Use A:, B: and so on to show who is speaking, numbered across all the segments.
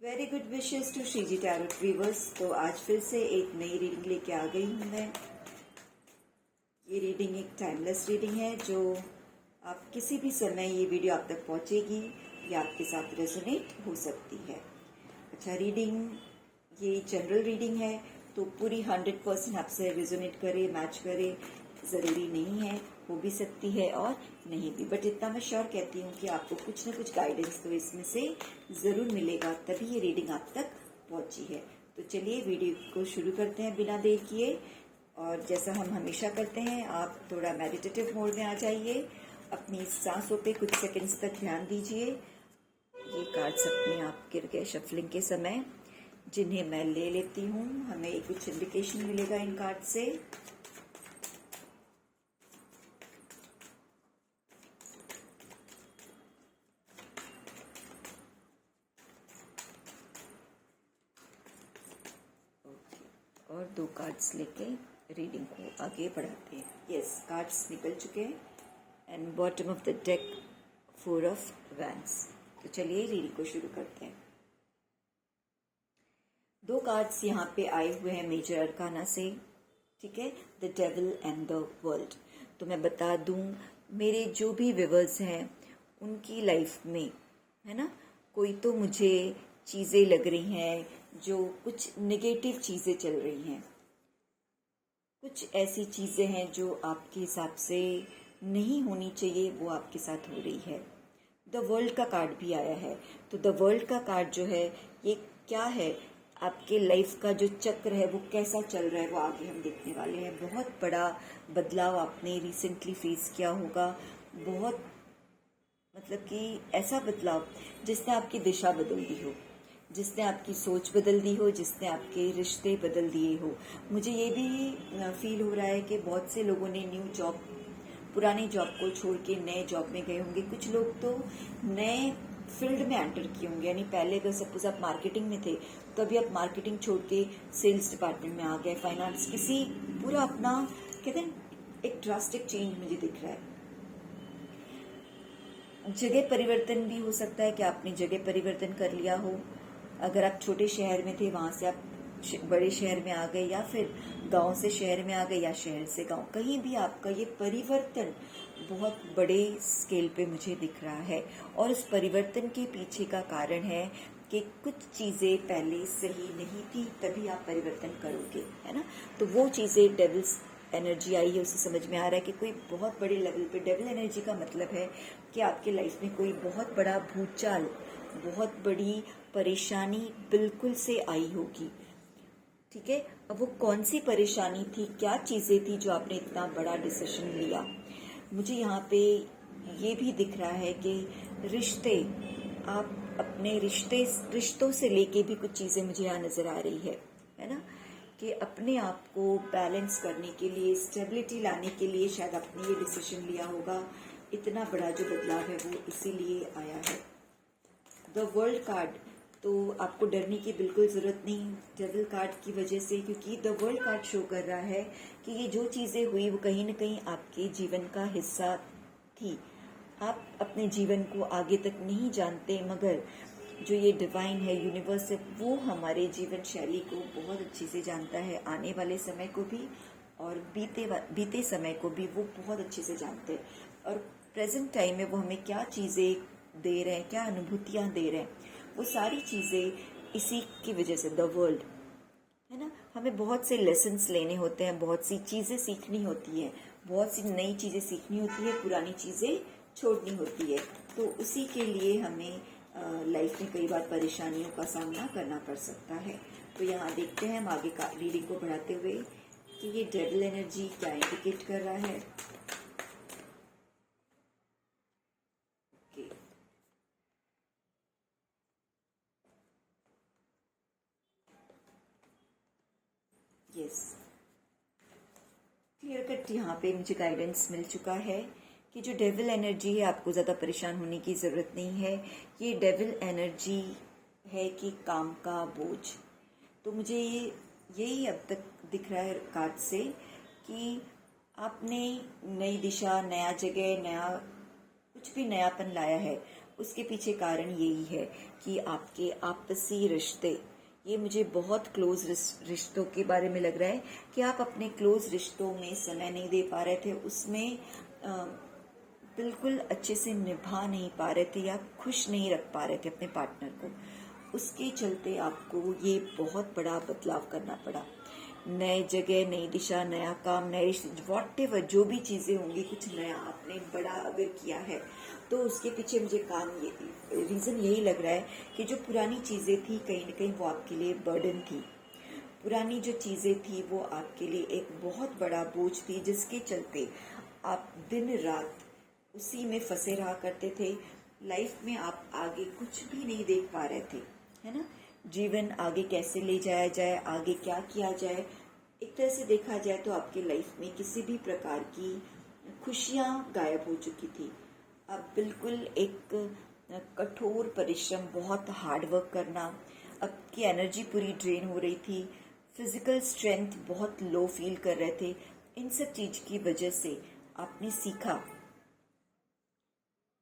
A: Very good wishes to Shriji tarot viewers. तो आज फिर से एक नई रीडिंग लेके आ गई हूँ मैं। ये रीडिंग एक टाइमलेस रीडिंग है जो आप किसी भी समय ये वीडियो आप तक पहुँचेगी या आपके साथ रेजोनेट हो सकती है। अच्छा, रीडिंग ये जनरल रीडिंग है तो पूरी 100% आपसे रेजोनेट करे, मैच करे ज़रूरी नहीं है, हो भी सकती है और नहीं भी, बट इतना मैं श्योर कहती हूँ कि आपको कुछ ना कुछ गाइडेंस तो इसमें से ज़रूर मिलेगा, तभी ये रीडिंग आप तक पहुँची है। तो चलिए वीडियो को शुरू करते हैं बिना देर किए। और जैसा हम हमेशा करते हैं, आप थोड़ा मेडिटेटिव मोड में आ जाइए, अपनी सांसों पे कुछ सेकंड्स तक ध्यान दीजिए। ये कार्ड्स अपने आप गिर गए शफलिंग के समय, जिन्हें मैं ले लेती हूँ। हमें कुछ इंडिकेशन मिलेगा इन कार्ड से। और 2 कार्ड्स लेके रीडिंग को आगे बढ़ाते हैं। यस, कार्ड्स निकल चुके हैं and bottom of the deck 4 of wands. तो चलिए रीडिंग को शुरू करते हैं। 2 कार्ड्स यहाँ पे आए हुए हैं मेजर अरकाना से, ठीक है, the devil and the world. तो मैं बता दूं, मेरे जो भी व्यूअर्स हैं उनकी लाइफ में, है ना, कोई तो मुझे चीज़ें लग रही हैं जो कुछ नेगेटिव चीज़ें चल रही हैं, कुछ ऐसी चीज़ें हैं जो आपके हिसाब से नहीं होनी चाहिए, वो आपके साथ हो रही है। द वर्ल्ड का कार्ड भी आया है। तो द वर्ल्ड का कार्ड जो है, ये क्या है, आपके लाइफ का जो चक्र है वो कैसा चल रहा है, वो आगे हम देखने वाले हैं। बहुत बड़ा बदलाव आपने रिसेंटली फेस किया होगा, बहुत मतलब कि ऐसा बदलाव जिसने आपकी दिशा बदल दी हो, जिसने आपकी सोच बदल दी हो, जिसने आपके रिश्ते बदल दिए हो। मुझे ये भी फील हो रहा है कि बहुत से लोगों ने न्यू जॉब, पुरानी जॉब को छोड़ के नए जॉब में गए होंगे। कुछ लोग तो नए फील्ड में एंटर किए होंगे, यानी पहले अगर सपोज आप मार्केटिंग में थे तो अभी आप मार्केटिंग छोड़ के सेल्स डिपार्टमेंट में आ गए, फाइनेंस, किसी पूरा अपना, कहते हैं, एक ड्रास्टिक चेंज मुझे दिख रहा है। जगह परिवर्तन भी हो सकता है कि आपने जगह परिवर्तन कर लिया हो। अगर आप छोटे शहर में थे, वहां से आप बड़े शहर में आ गए, या फिर गांव से शहर में आ गए, या शहर से गांव, कहीं भी आपका ये परिवर्तन बहुत बड़े स्केल पे मुझे दिख रहा है। और उस परिवर्तन के पीछे का कारण है कि कुछ चीज़ें पहले सही नहीं थी, तभी आप परिवर्तन करोगे, है ना। तो वो चीज़ें, डेविल्स एनर्जी आई है, उसे समझ में आ रहा है कि कोई बहुत बड़े लेवल पे, डेविल एनर्जी का मतलब है कि आपके लाइफ में कोई बहुत बड़ा भूचाल, बहुत बड़ी परेशानी बिल्कुल से आई होगी, ठीक है। अब वो कौन सी परेशानी थी, क्या चीज़ें थी जो आपने इतना बड़ा डिसीजन लिया। मुझे यहाँ पे ये भी दिख रहा है कि रिश्ते, आप अपने रिश्तों से लेके भी कुछ चीज़ें मुझे यहाँ नज़र आ रही है ना, कि अपने आप को बैलेंस करने के लिए, स्टेबिलिटी लाने के लिए शायद आपने ये डिसीजन लिया होगा। इतना बड़ा जो बदलाव है वो इसीलिए आया है। द वर्ल्ड कार्ड, तो आपको डरने की बिल्कुल ज़रूरत नहीं डेविल कार्ड की वजह से, क्योंकि द वर्ल्ड कार्ड शो कर रहा है कि ये जो चीज़ें हुई वो कहीं ना कहीं आपके जीवन का हिस्सा थी। आप अपने जीवन को आगे तक नहीं जानते, मगर जो ये डिवाइन है, यूनिवर्स है, वो हमारे जीवन शैली को बहुत अच्छे से जानता है, आने वाले समय को भी और बीते समय को भी वो बहुत अच्छे से जानते हैं। और प्रेजेंट टाइम में वो हमें क्या चीज़ें दे रहे हैं, क्या अनुभूतियाँ दे रहे हैं, वो सारी चीज़ें इसी की वजह से, द वर्ल्ड, है ना। हमें बहुत से लेसन्स लेने होते हैं, बहुत सी चीज़ें सीखनी होती है, बहुत सी नई चीज़ें सीखनी होती है, पुरानी चीज़ें छोड़नी होती है। तो उसी के लिए हमें लाइफ में कई बार परेशानियों का सामना करना पड़ सकता है। तो यहाँ देखते हैं हम आगे का रीडिंग को बढ़ाते हुए कि ये डेविल एनर्जी क्या इंडिकेट कर रहा है। यस, क्लियर कट यहाँ पे मुझे गाइडेंस मिल चुका है कि जो डेविल एनर्जी है, आपको ज़्यादा परेशान होने की ज़रूरत नहीं है। ये डेविल एनर्जी है कि काम का बोझ। तो मुझे यही अब तक दिख रहा है कार्ड से कि आपने नई दिशा, नया जगह, नया कुछ भी नयापन लाया है, उसके पीछे कारण यही है कि आपके आपसी रिश्ते, ये मुझे बहुत क्लोज रिश्तों के बारे में लग रहा है कि आप अपने क्लोज रिश्तों में समय नहीं दे पा रहे थे, उसमें बिल्कुल अच्छे से निभा नहीं पा रहे थे या खुश नहीं रख पा रहे थे अपने पार्टनर को। उसके चलते आपको ये बहुत बड़ा बदलाव करना पड़ा। नए जगह, नई दिशा, नया काम, नए रिश्ते, व्हाटएवर जो भी चीज़ें होंगी, कुछ नया आपने बड़ा अगर किया है तो उसके पीछे मुझे रीज़न यही लग रहा है कि जो पुरानी चीज़ें थी कहीं ना कहीं वो आपके लिए बर्डन थी। पुरानी जो चीज़ें थी वो आपके लिए एक बहुत बड़ा बोझ थी, जिसके चलते आप दिन रात उसी में फंसे रहा करते थे। लाइफ में आप आगे कुछ भी नहीं देख पा रहे थे, है ना। जीवन आगे कैसे ले जाया जाए, आगे क्या किया जाए, एक तरह से देखा जाए तो आपकी लाइफ में किसी भी प्रकार की खुशियाँ गायब हो चुकी थी। अब बिल्कुल एक कठोर परिश्रम, बहुत हार्ड वर्क करना, आपकी एनर्जी पूरी ड्रेन हो रही थी, फिजिकल स्ट्रेंथ बहुत लो फील कर रहे थे। इन सब चीज की वजह से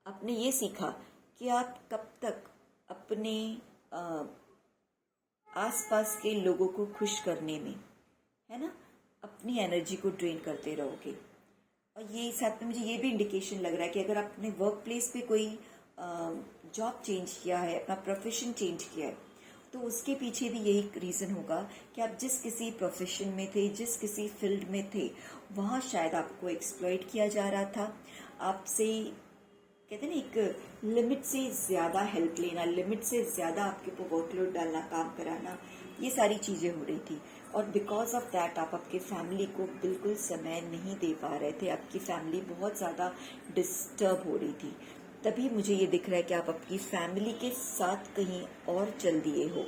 A: आपने ये सीखा कि आप कब तक अपने आसपास के लोगों को खुश करने में, है ना, अपनी एनर्जी को ड्रेन करते रहोगे। और ये साथ में मुझे ये भी इंडिकेशन लग रहा है कि अगर आपने वर्क प्लेस पे कोई जॉब चेंज किया है, अपना प्रोफेशन चेंज किया है, तो उसके पीछे भी यही रीज़न होगा कि आप जिस किसी प्रोफेशन में थे, जिस किसी फील्ड में थे, वहाँ शायद आपको एक्सप्लॉइट किया जा रहा था। आपसे कहते हैं ना, एक लिमिट से ज़्यादा हेल्प लेना, लिमिट से ज़्यादा आपके ऊपर वर्कलोड डालना, काम कराना, ये सारी चीज़ें हो रही थी। और बिकॉज ऑफ दैट आप आपके फैमिली को बिल्कुल समय नहीं दे पा रहे थे। आपकी फैमिली बहुत ज़्यादा डिस्टर्ब हो रही थी। तभी मुझे ये दिख रहा है कि आप अपनी फैमिली के साथ कहीं और चल दिए हो।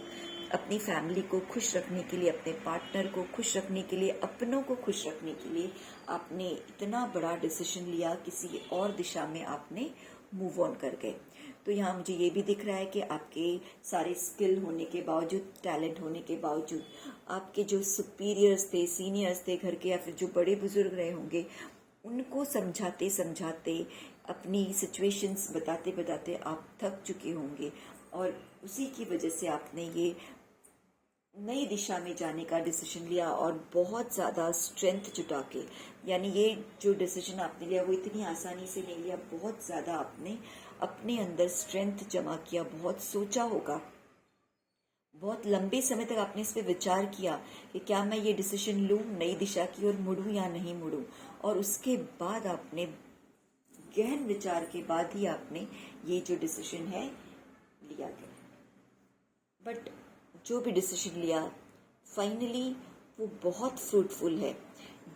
A: अपनी फैमिली को खुश रखने के लिए, अपने पार्टनर को खुश रखने के लिए, अपनों को खुश रखने के लिए आपने इतना बड़ा डिसीजन लिया, किसी और दिशा में आपने मूव ऑन कर गए। तो यहाँ मुझे ये भी दिख रहा है कि आपके सारे स्किल होने के बावजूद, टैलेंट होने के बावजूद, आपके जो सुपीरियर्स थे, सीनियर्स थे घर के, या फिर जो बड़े बुजुर्ग रहे होंगे, उनको समझाते समझाते, अपनी सिचुएशंस बताते बताते आप थक चुके होंगे। और उसी की वजह से आपने ये नई दिशा में जाने का डिसीजन लिया और बहुत ज़्यादा स्ट्रेंथ जुटा के, यानी ये जो डिसीजन आपने लिया वो इतनी आसानी से नहीं लिया, बहुत ज़्यादा आपने अपने अंदर स्ट्रेंथ जमा किया, बहुत सोचा होगा, बहुत लंबे समय तक आपने इस पर विचार किया कि क्या मैं ये डिसीजन लूँ नई दिशा की और मुड़ूँ या नहीं मुड़ूँ। और उसके बाद आपने गहन विचार के बाद ही आपने ये जो डिसीजन है लिया गया। बट जो भी डिसीजन लिया, फाइनली वो बहुत फ्रूटफुल है।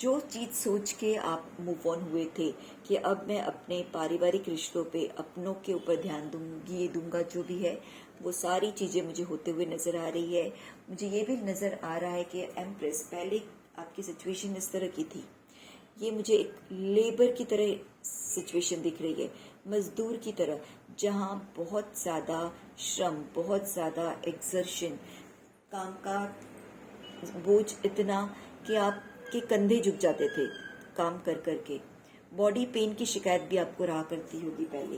A: जो चीज़ सोच के आप मूव ऑन हुए थे कि अब मैं अपने पारिवारिक रिश्तों पे, अपनों के ऊपर ध्यान दूंगा, जो भी है वो सारी चीज़ें मुझे होते हुए नज़र आ रही है। मुझे ये भी नज़र आ रहा है कि एम्प्रेस, पहले आपकी सिचुएशन इस तरह की थी, ये मुझे एक लेबर की तरह सिचुएशन दिख रही है, मजदूर की तरह, जहाँ बहुत ज़्यादा श्रम, बहुत ज़्यादा एक्सर्शन, काम का बोझ इतना कि आपके कंधे झुक जाते थे काम कर करके। बॉडी पेन की शिकायत भी आपको रहा करती होगी पहले।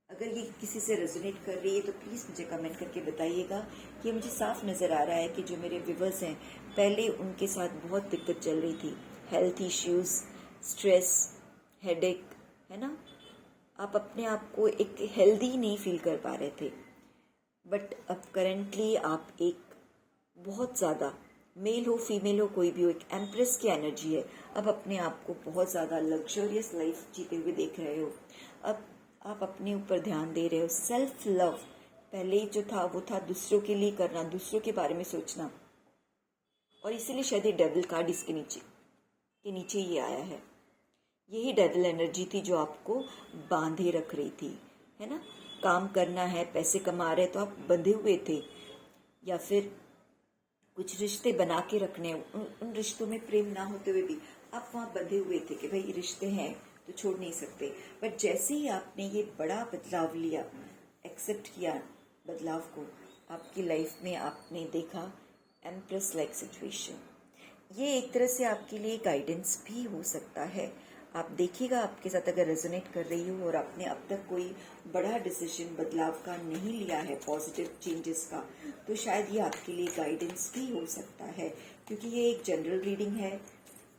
A: अगर ये किसी से रेजोनेट कर रही है तो प्लीज़ मुझे कमेंट करके बताइएगा कि मुझे साफ नज़र आ रहा है कि जो मेरे व्यूवर्स हैं, पहले उनके साथ बहुत दिक्कत चल रही थी, हेल्थ इश्यूज, स्ट्रेस, हेडेक, है ना। आप अपने आप को एक हेल्दी नहीं फील कर पा रहे थे। बट अब करेंटली आप एक बहुत ज़्यादा, मेल हो फीमेल हो कोई भी हो, एक एम्प्रेस की एनर्जी है। अब अपने आप को बहुत ज़्यादा लग्जरियस लाइफ जीते हुए देख रहे हो। अब आप अपने ऊपर ध्यान दे रहे हो। सेल्फ लव पहले जो था वो था दूसरों के लिए करना, दूसरों के बारे में सोचना, और इसीलिए शायद ये डेविल कार्ड इसके नीचे ये आया है। यही डेविल एनर्जी थी जो आपको बांधे रख रही थी, है ना। काम करना है, पैसे कमा रहे तो आप बंधे हुए थे, या फिर कुछ रिश्ते बना के रखने, उन रिश्तों में प्रेम ना होते हुए भी आप वहाँ बंधे हुए थे कि भाई ये रिश्ते हैं तो छोड़ नहीं सकते। बट जैसे ही आपने ये बड़ा बदलाव लिया, एक्सेप्ट किया बदलाव को, आपकी लाइफ में आपने देखा एम्प्रेस लाइक सिचुएशन। ये एक तरह से आपके लिए गाइडेंस भी हो सकता है। आप देखिएगा आपके साथ अगर रेजोनेट कर रही हो और आपने अब तक कोई बड़ा डिसीजन बदलाव का नहीं लिया है, पॉजिटिव चेंजेस का, तो शायद ये आपके लिए गाइडेंस भी हो सकता है, क्योंकि ये एक जनरल रीडिंग है।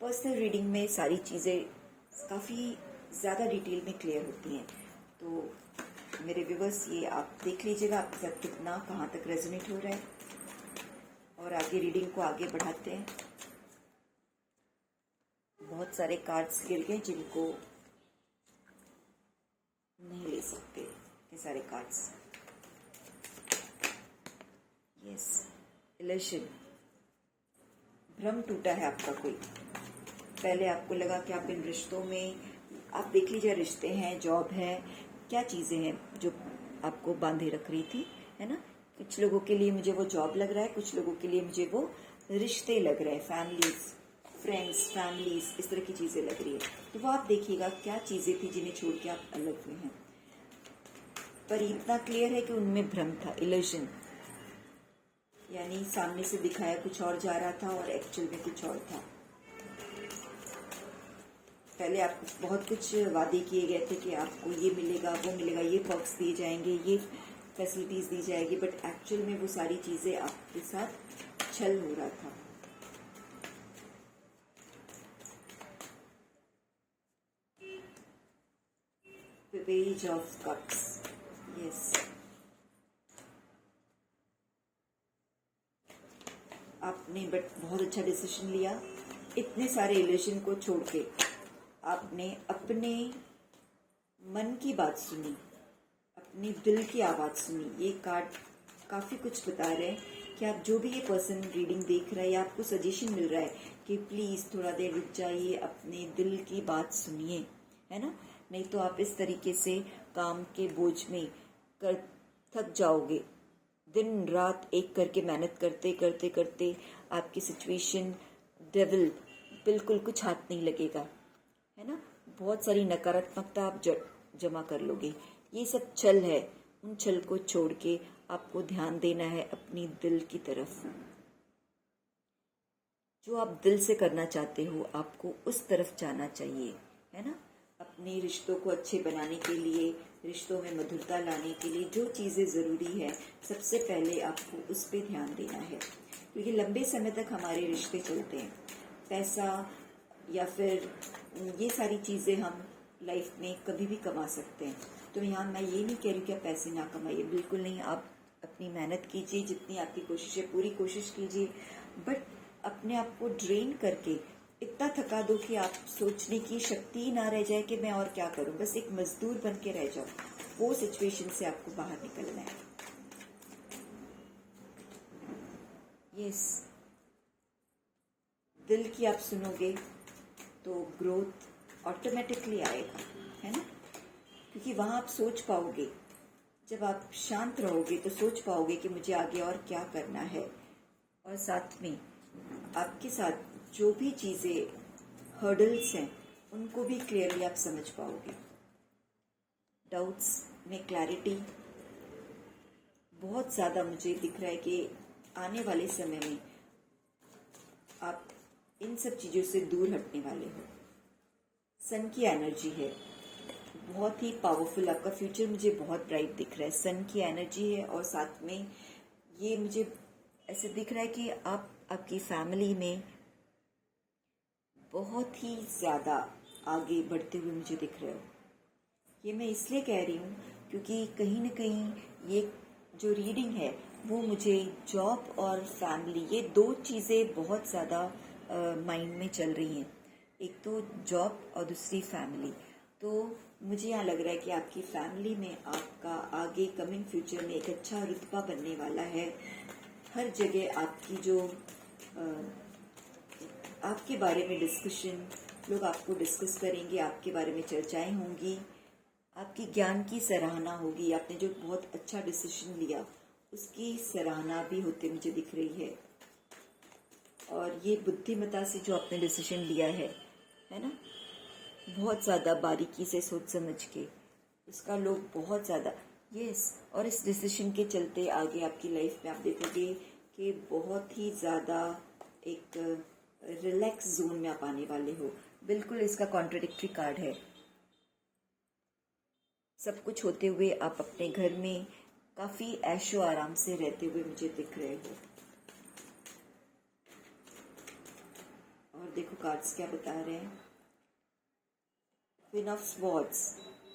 A: पर्सनल रीडिंग में सारी चीज़ें काफ़ी ज़्यादा डिटेल में क्लियर होती हैं। तो मेरे व्यूवर्स, ये आप देख लीजिएगा आपके साथ कितना कहाँ तक रेजोनेट हो रहा है, और आगे रीडिंग को आगे बढ़ाते हैं। बहुत सारे कार्ड्स गिर गए जिनको नहीं ले सकते, ये सारे कार्ड्स। यस, इल्यूशन, भ्रम टूटा है आपका कोई। पहले आपको लगा कि आप इन रिश्तों में, आप देख लीजिए रिश्ते हैं, जॉब है, क्या चीज़ें हैं जो आपको बांधे रख रही थी, है ना। कुछ लोगों के लिए मुझे वो जॉब लग रहा है, कुछ लोगों के लिए मुझे वो रिश्ते लग रहे हैं, फैमिलीज, फ्रेंड्स, फैमिलीज, इस तरह की चीज़ें लग रही है। तो वो आप देखिएगा क्या चीज़ें थी जिन्हें छोड़ के आप अलग हुए हैं। पर इतना क्लियर है कि उनमें भ्रम था, इल्यूजन, यानी सामने से दिखाया कुछ और जा रहा था और एक्चुअल में कुछ और था। पहले आप बहुत कुछ वादे किए गए थे कि आपको ये मिलेगा, वो मिलेगा, ये पर्क्स दिए जाएंगे, ये फैसिलिटीज़ दी जाएगी, बट एक्चुअल में वो सारी चीज़ें आपके साथ छल हो रहा था। पेज ऑफ कप्स, यस, आपने बट बहुत अच्छा डिसीजन लिया। इतने सारे इल्यूजन को छोड़ के आपने अपने मन की बात सुनी, अपनी दिल की आवाज़ सुनी। ये कार्ड काफ़ी कुछ बता रहे हैं कि आप जो भी ये पर्सन रीडिंग देख रहा है या आपको सजेशन मिल रहा है कि प्लीज़ थोड़ा देर रुक जाइए, अपने दिल की बात सुनिए, है ना। नहीं तो आप इस तरीके से काम के बोझ में थक जाओगे। दिन रात एक करके मेहनत करते करते करते आपकी सिचुएशन, डेविल, बिल्कुल कुछ हाथ नहीं लगेगा, है ना। बहुत सारी नकारात्मकता आप जमा कर लोगे। ये सब छल है, उन छल को छोड़ के आपको ध्यान देना है अपनी दिल की तरफ। जो आप दिल से करना चाहते हो आपको उस तरफ जाना चाहिए, है ना। अपने रिश्तों को अच्छे बनाने के लिए, रिश्तों में मधुरता लाने के लिए जो चीज़ें ज़रूरी है, सबसे पहले आपको उस पर ध्यान देना है, क्योंकि लंबे समय तक हमारे रिश्ते चलते हैं। पैसा या फिर ये सारी चीज़ें हम लाइफ में कभी भी कमा सकते हैं। तो यहाँ मैं ये नहीं कह रही कि आप पैसे ना कमाइए, बिल्कुल नहीं। आप अपनी मेहनत कीजिए, जितनी आपकी कोशिश है पूरी कोशिश कीजिए, बट अपने आप को ड्रेन करके इतना थका दो कि आप सोचने की शक्ति ही ना रह जाए कि मैं और क्या करूं, बस एक मजदूर बन के रह जाओ। वो सिचुएशन से आपको बाहर निकलना है। यस, दिल की आप सुनोगे तो ग्रोथ ऑटोमेटिकली आएगा, है ना। क्योंकि वहाँ आप सोच पाओगे, जब आप शांत रहोगे तो सोच पाओगे कि मुझे आगे और क्या करना है, और साथ में आपके साथ जो भी चीज़ें हर्डल्स हैं उनको भी क्लियरली आप समझ पाओगे। डाउट्स में क्लैरिटी बहुत ज़्यादा मुझे दिख रहा है कि आने वाले समय में आप इन सब चीज़ों से दूर हटने वाले हो। सन की एनर्जी है, बहुत ही पावरफुल। आपका फ्यूचर मुझे बहुत ब्राइट दिख रहा है। सन की एनर्जी है, और साथ में ये मुझे ऐसे दिख रहा है कि आप आपकी फैमिली में बहुत ही ज़्यादा आगे बढ़ते हुए मुझे दिख रहे हो। ये मैं इसलिए कह रही हूँ क्योंकि कहीं ना कहीं ये जो रीडिंग है वो मुझे जॉब और फैमिली, ये दो चीज़ें बहुत ज़्यादा माइंड में चल रही हैं। एक तो जॉब और दूसरी फैमिली। तो मुझे यहाँ लग रहा है कि आपकी फैमिली में आपका आगे कमिंग फ्यूचर में एक अच्छा रुतबा बनने वाला है। हर जगह आपकी जो आपके बारे में डिस्कशन, लोग आपको डिस्कस करेंगे, आपके बारे में चर्चाएं होंगी, आपकी ज्ञान की सराहना होगी। आपने जो बहुत अच्छा डिसीजन लिया उसकी सराहना भी होते मुझे दिख रही है। और ये बुद्धिमत्ता से जो आपने डिसीजन लिया है ना, बहुत ज़्यादा बारीकी से सोच समझ के, उसका लोग बहुत ज़्यादा और इस डिसीजन के चलते आगे आपकी लाइफ में आप देखोगे कि बहुत ही ज़्यादा एक रिलैक्स जोन में आप आने वाले हो। बिल्कुल इसका कॉन्ट्रडिक्टरी कार्ड है। सब कुछ होते हुए आप अपने घर में काफी ऐशो आराम से रहते हुए मुझे दिख रहे हो। और देखो कार्ड्स क्या बता रहे हैं। क्वीन ऑफ स्वॉर्ड्स,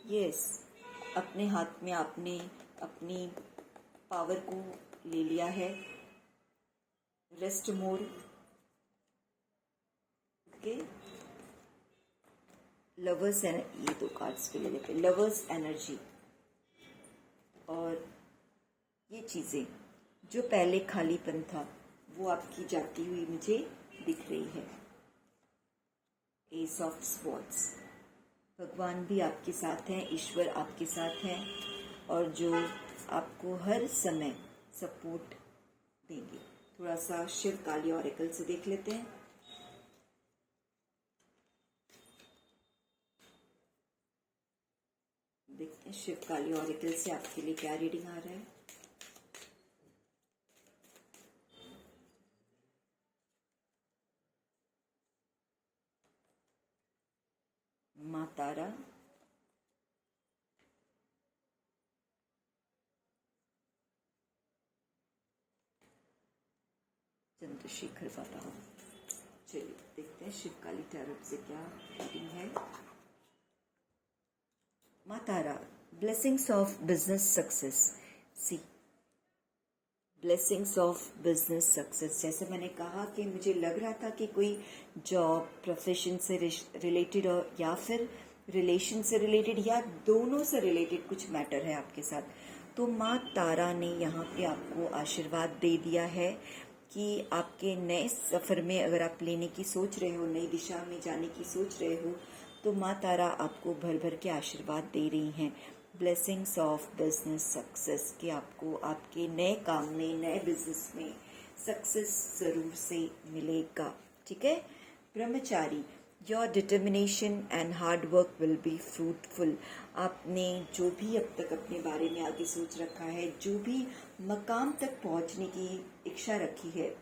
A: यस, अपने हाथ में आपने अपनी पावर को ले लिया है। Rest mode, okay. लवर्स, ये दो कार्ड्स पे ले लेते हैं। लवर्स एनर्जी, और ये चीजें जो पहले खालीपन था वो आपकी जाती हुई मुझे दिख रही है। एस ऑफ स्वॉर्ड्स, भगवान भी आपके साथ हैं, ईश्वर आपके साथ हैं, और जो आपको हर समय सपोर्ट देंगे। थोड़ा सा शिव काली ऑरेकल से देख लेते हैं। देखते हैं शिव काली ऑरेकल से आपके लिए क्या रीडिंग आ रहा है। माँ तारा, चंद्रशेखर बाबा। चलिए देखते हैं शिव काली टैरोट से क्या रीडिंग है। Maa Tara, blessings of business success. C, blessings of business success. जैसे मैंने कहा कि मुझे लग रहा था कि कोई जॉब, प्रोफेशन से रिलेटेड और या फिर रिलेशन से रिलेटेड या दोनों से रिलेटेड कुछ मैटर है आपके साथ, तो माँ तारा ने यहाँ पे आपको आशीर्वाद दे दिया है कि आपके नए सफ़र में अगर आप लेने की सोच रहे हो, नई दिशा में जाने की सोच रहे हो, तो माँ तारा आपको भर भर के आशीर्वाद दे रही हैं। ब्लेसिंग्स ऑफ बिजनेस सक्सेस, कि आपको आपके नए काम में, नए बिजनेस में सक्सेस ज़रूर से मिलेगा। ठीक है। ब्रह्मचारी, your determination and hard work will be fruitful. आपने जो भी अब तक अपने बारे में आगे सोच रखा है, जो भी मकाम तक पहुंचने की इच्छा रखी है,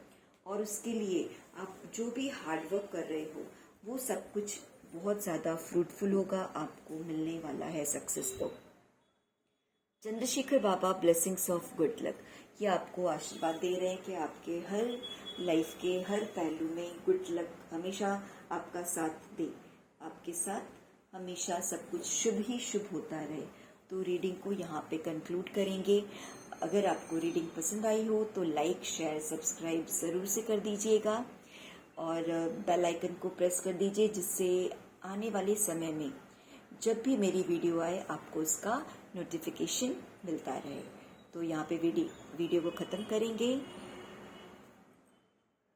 A: और उसके लिए आप जो भी हार्ड वर्क कर रहे हो, वो सब कुछ बहुत ज़्यादा फ्रूटफुल होगा, आपको मिलने वाला है सक्सेस। तो चंद्रशेखर बाबा, ब्लेसिंग्स ऑफ गुड लक, ये आपको आशीर्वाद दे रहे हैं कि आपके हर लाइफ के हर पहलू में गुड लक हमेशा आपका साथ दे, आपके साथ हमेशा सब कुछ शुभ ही शुभ होता रहे। तो रीडिंग को यहाँ पे कंक्लूड करेंगे। अगर आपको रीडिंग पसंद आई हो तो लाइक, शेयर, सब्सक्राइब ज़रूर से कर दीजिएगा, और बेल आइकन को प्रेस कर दीजिए, जिससे आने वाले समय में जब भी मेरी वीडियो आए आपको उसका नोटिफिकेशन मिलता रहे। तो यहाँ पे वीडियो को ख़त्म करेंगे।